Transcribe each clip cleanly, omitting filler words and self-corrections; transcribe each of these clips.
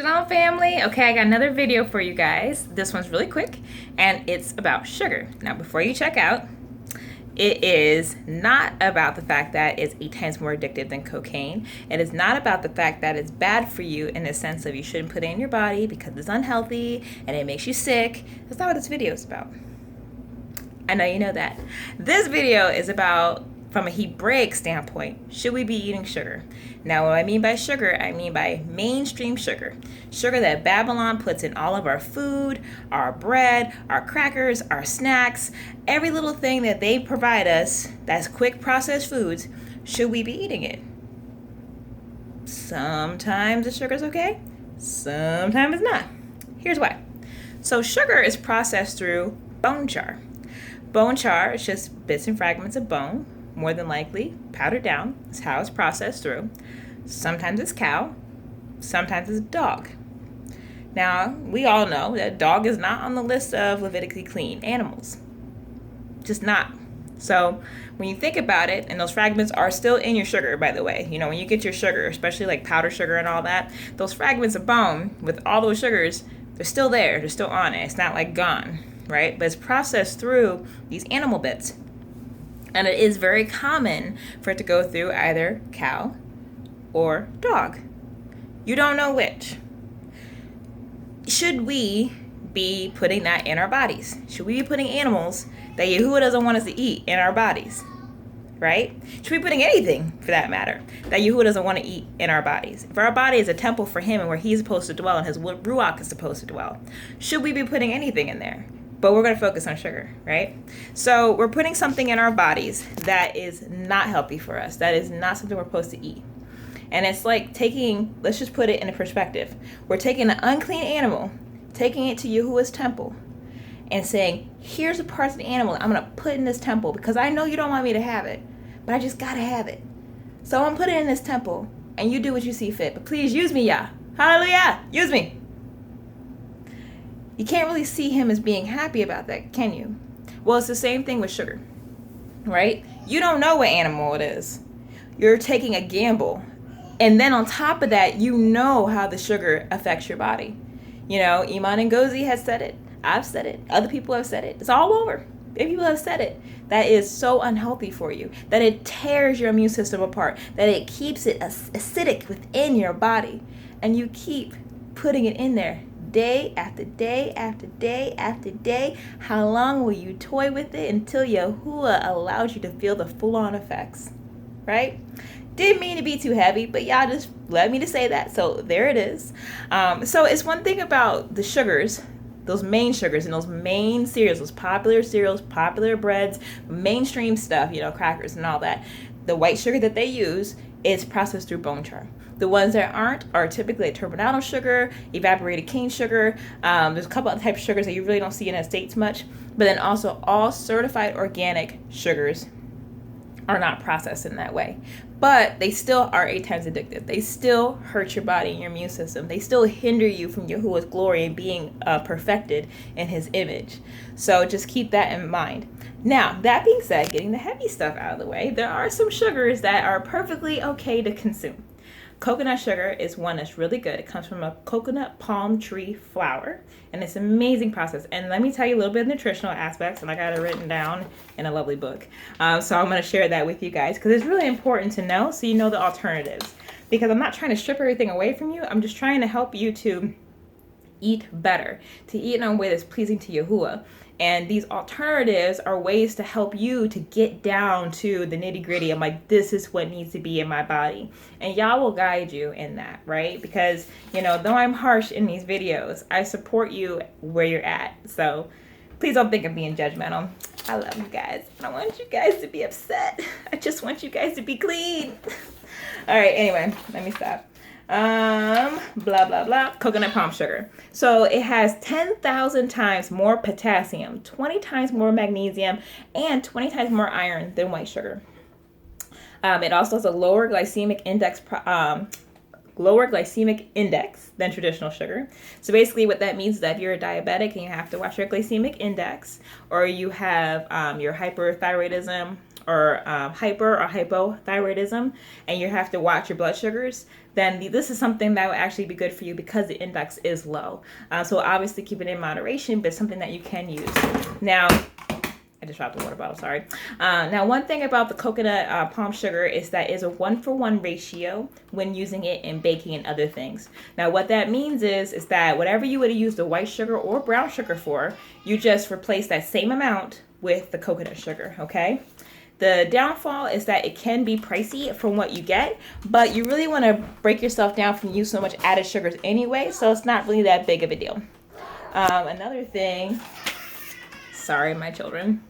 Shalom family. Okay, I got another video for you guys. This one's really quick and it's about sugar. Now before you check out, it is not about the fact that it's 8 times more addictive than cocaine. It is not about the fact that it's bad for you in the sense of you shouldn't put it in your body because it's unhealthy and it makes you sick. That's not what this video is about. I know you know that. This video is about, from a Hebraic standpoint, should we be eating sugar? Now, what I mean by sugar, I mean by mainstream sugar. Sugar that Babylon puts in all of our food, our bread, our crackers, our snacks, every little thing that they provide us that's quick processed foods, should we be eating it? Sometimes the sugar's okay, sometimes it's not. Here's why. So sugar is processed through bone char. Bone char is just bits and fragments of bone, more than likely powdered down. That's how it's processed through. Sometimes it's cow, sometimes it's dog. Now, we all know that dog is not on the list of Levitically clean animals. Just not. So when you think about it, and those fragments are still in your sugar, by the way, you know, when you get your sugar, especially like powdered sugar and all that, those fragments of bone with all those sugars, they're still there, they're still on it. It's not like gone, right? But it's processed through these animal bits. And it is very common for it to go through either cow or dog. You don't know which. Should we be putting that in our bodies? Should we be putting animals that Yahuwah doesn't want us to eat in our bodies? Right? Should we be putting anything, for that matter, that Yahuwah doesn't want to eat in our bodies? If our body is a temple for him and where he's supposed to dwell and his Ruach is supposed to dwell, should we be putting anything in there? But we're going to focus on sugar, right? So we're putting something in our bodies that is not healthy for us. That is not something we're supposed to eat. And it's like taking, let's just put it in a perspective. We're taking an unclean animal, taking it to Yahuwah's temple, and saying, here's the parts of the animal I'm going to put in this temple because I know you don't want me to have it, but I just got to have it. So I'm going to put it in this temple, and you do what you see fit. But please use me, Yah. Hallelujah. Use me. You can't really see him as being happy about that, can you? Well, it's the same thing with sugar, right? You don't know what animal it is. You're taking a gamble. And then on top of that, you know how the sugar affects your body. You know, Iman and Gozi has said it. I've said it. Other people have said it. It's all over. Many people have said it. That is so unhealthy for you. That it tears your immune system apart. That it keeps it acidic within your body. And you keep putting it in there. Day after day after day after day. How long will you toy with it until Yahuwah allows you to feel the full-on effects? Right? Didn't mean to be too heavy, but y'all just let me to say that. So there it is. So it's one thing about the sugars, those main sugars and those main cereals, popular breads, mainstream stuff, you know, crackers and all that. The white sugar that they use is processed through bone char. The ones that aren't are typically turbinado sugar, evaporated cane sugar. There's a couple other types of sugars that you really don't see in the States much. But then also all certified organic sugars are not processed in that way. But they still are 8 times addictive. They still hurt your body and your immune system. They still hinder you from Yahuwah's glory and being perfected in his image. So just keep that in mind. Now, that being said, getting the heavy stuff out of the way, there are some sugars that are perfectly okay to consume. Coconut sugar is one that's really good. It comes from a coconut palm tree flower, and it's an amazing process. And let me tell you a little bit of nutritional aspects, and I got it written down in a lovely book. So I'm going to share that with you guys because it's really important to know so you know the alternatives. Because I'm not trying to strip everything away from you. I'm just trying to help you to eat better, to eat in a way that's pleasing to Yahuwah. And these alternatives are ways to help you to get down to the nitty gritty. I'm like, this is what needs to be in my body. And y'all will guide you in that, right? Because, you know, though I'm harsh in these videos, I support you where you're at. So please don't think I'm being judgmental. I love you guys. I don't want you guys to be upset. I just want you guys to be clean. All right, anyway, let me stop. Blah, blah, blah. Coconut palm sugar. So it has 10,000 times more potassium, 20 times more magnesium, and 20 times more iron than white sugar. It also has a lower glycemic index lower glycemic index than traditional sugar. So basically what that means is that if you're a diabetic and you have to watch your glycemic index, or you have your hyperthyroidism or hyper or hypothyroidism, and you have to watch your blood sugars, then this is something that will actually be good for you because the index is low. So obviously keep it in moderation, but something that you can use. Now, I just dropped the water bottle, sorry. Now, one thing about the coconut palm sugar is that it's a 1-for-1 ratio when using it in baking and other things. Now, what that means is that whatever you would have used the white sugar or brown sugar for, you just replace that same amount with the coconut sugar, okay? The downfall is that it can be pricey from what you get, but you really want to break yourself down from using so much added sugars anyway, so it's not really that big of a deal. Another thing, sorry, my children.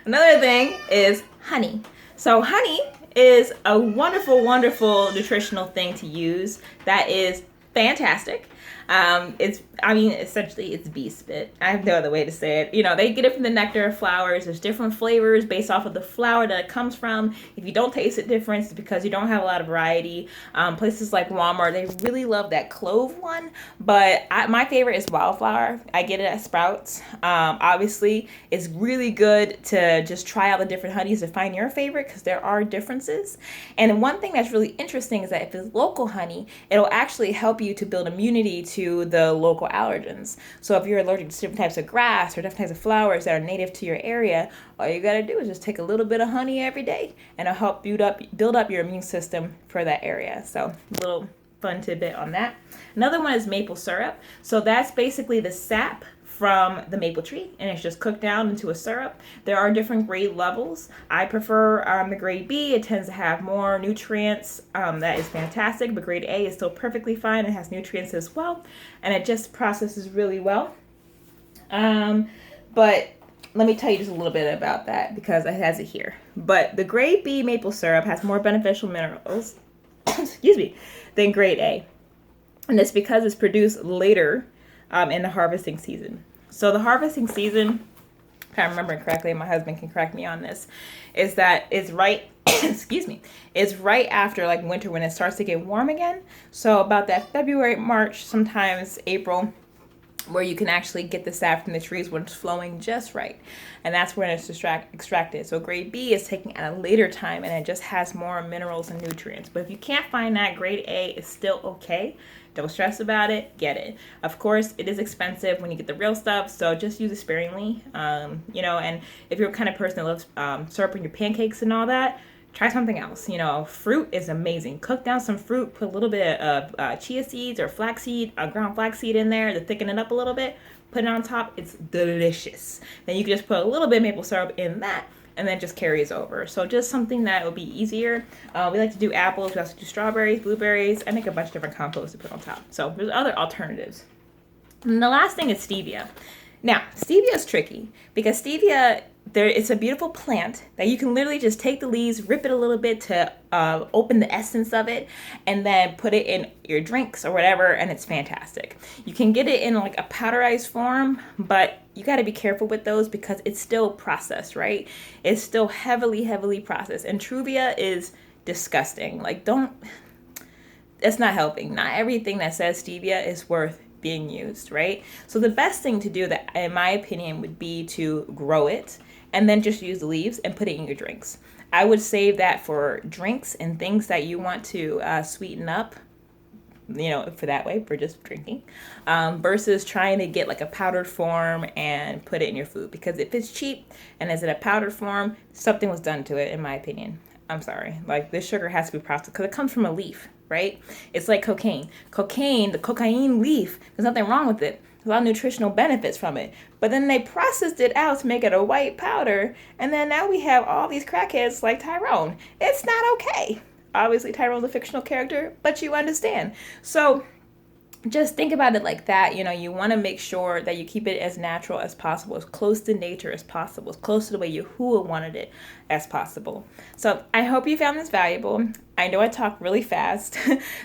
Another thing is honey. So honey is a wonderful, wonderful nutritional thing to use that is fantastic. Essentially it's bee spit. I have no other way to say it. You know, they get it from the nectar of flowers. There's different flavors based off of the flower that it comes from. If you don't taste the difference, it's because you don't have a lot of variety. Places like Walmart, they really love that clove one, but my favorite is wildflower. I get it at Sprouts. Obviously, it's really good to just try out the different honeys to find your favorite because there are differences. And one thing that's really interesting is that if it's local honey, it'll actually help you to build immunity to the local allergens. So if you're allergic to different types of grass or different types of flowers that are native to your area, all you gotta do is just take a little bit of honey every day and it'll help build up your immune system for that area. So a little fun tidbit on that. Another one is maple syrup. So that's basically the sap from the maple tree, and it's just cooked down into a syrup. There are different grade levels. I prefer the grade B. It tends to have more nutrients. That is fantastic, but grade A is still perfectly fine. It has nutrients as well, and it just processes really well. But let me tell you just a little bit about that because it has it here. But the grade B maple syrup has more beneficial minerals, excuse me, than grade A. And it's because it's produced later in the harvesting season. So the harvesting season, if I remember correctly, my husband can correct me on this, is that it's right, excuse me, it's right after like winter when it starts to get warm again. So about that February, March, sometimes April, where you can actually get the sap from the trees when it's flowing just right. And that's when it's extracted. So grade B is taken at a later time and it just has more minerals and nutrients. But if you can't find that, grade A is still okay. Don't stress about it, get it. Of course, it is expensive when you get the real stuff, so just use it sparingly. And if you're the kind of person that loves syrup in your pancakes and all that, try something else. Fruit is amazing. Cook down some fruit, put a little bit of chia seeds or flaxseed, ground flaxseed in there to thicken it up a little bit. Put it on top. It's delicious. Then you can just put a little bit of maple syrup in that, and then just carries over. So just something that will be easier. We like to do apples. We also do strawberries, blueberries. I make a bunch of different composts to put on top. So there's other alternatives. And the last thing is stevia. Now, stevia is tricky because stevia, it's a beautiful plant that you can literally just take the leaves, rip it a little bit to open the essence of it, and then put it in your drinks or whatever, and it's fantastic. You can get it in like a powderized form, but you got to be careful with those because it's still processed, right? It's still heavily processed, and Truvia is disgusting. It's not helping. Not everything that says stevia is worth being used, right? So the best thing to do, that in my opinion, would be to grow it and then just use the leaves and put it in your drinks. I would save that for drinks and things that you want to sweeten up, for that way, for just drinking, versus trying to get like a powdered form and put it in your food. Because if it's cheap and is in a powdered form, something was done to it, in my opinion. I'm sorry. Like, this sugar has to be processed because it comes from a leaf, right? It's like cocaine. The cocaine leaf, there's nothing wrong with it. There's a lot of nutritional benefits from it. But then they processed it out to make it a white powder, and then now we have all these crackheads like Tyrone. It's not okay. Obviously, Tyrone's a fictional character, but you understand. So just think about it like that. You want to make sure that you keep it as natural as possible, as close to nature as possible, as close to the way Yahuwah wanted it as possible. So I hope you found this valuable. I know I talk really fast,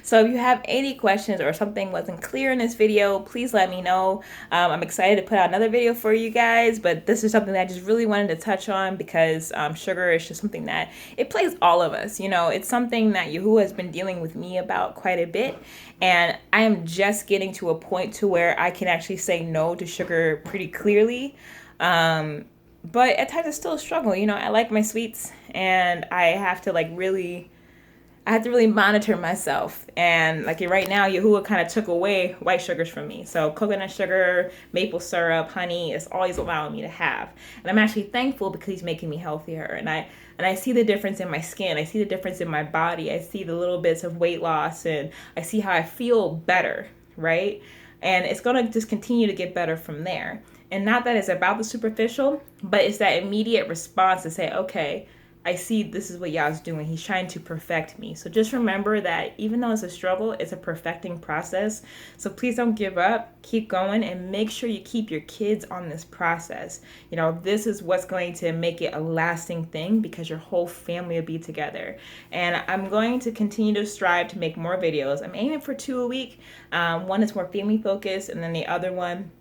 so if you have any questions or something wasn't clear in this video, please let me know. I'm excited to put out another video for you guys, but this is something that I just really wanted to touch on because sugar is just something that it plays all of us. You know, it's something that Yahuwah has been dealing with me about quite a bit, and I am just getting to a point to where I can actually say no to sugar pretty clearly. But at times it's still a struggle. You know, I like my sweets, and I have to really monitor myself. And like right now, Yahuwah kind of took away white sugars from me. So coconut sugar, maple syrup, honey is always allowing me to have. And I'm actually thankful because he's making me healthier. And I see the difference in my skin. I see the difference in my body. I see the little bits of weight loss, and I see how I feel better, right? And it's going to just continue to get better from there. And not that it's about the superficial, but it's that immediate response to say, okay, I see this is what Yah's doing. He's trying to perfect me. So just remember that even though it's a struggle, it's a perfecting process. So please don't give up. Keep going and make sure you keep your kids on this process. You know, this is what's going to make it a lasting thing because your whole family will be together. And I'm going to continue to strive to make more videos. I'm aiming for 2 a week. One is more family focused, and then the other one,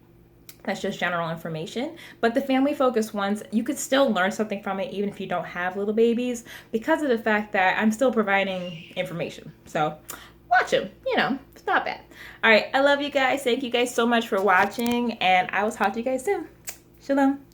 that's just general information. But the family focused ones, you could still learn something from it even if you don't have little babies because of the fact that I'm still providing information. So watch them, you know, it's not bad. All right, I love you guys. Thank you guys so much for watching, and I will talk to you guys soon. Shalom.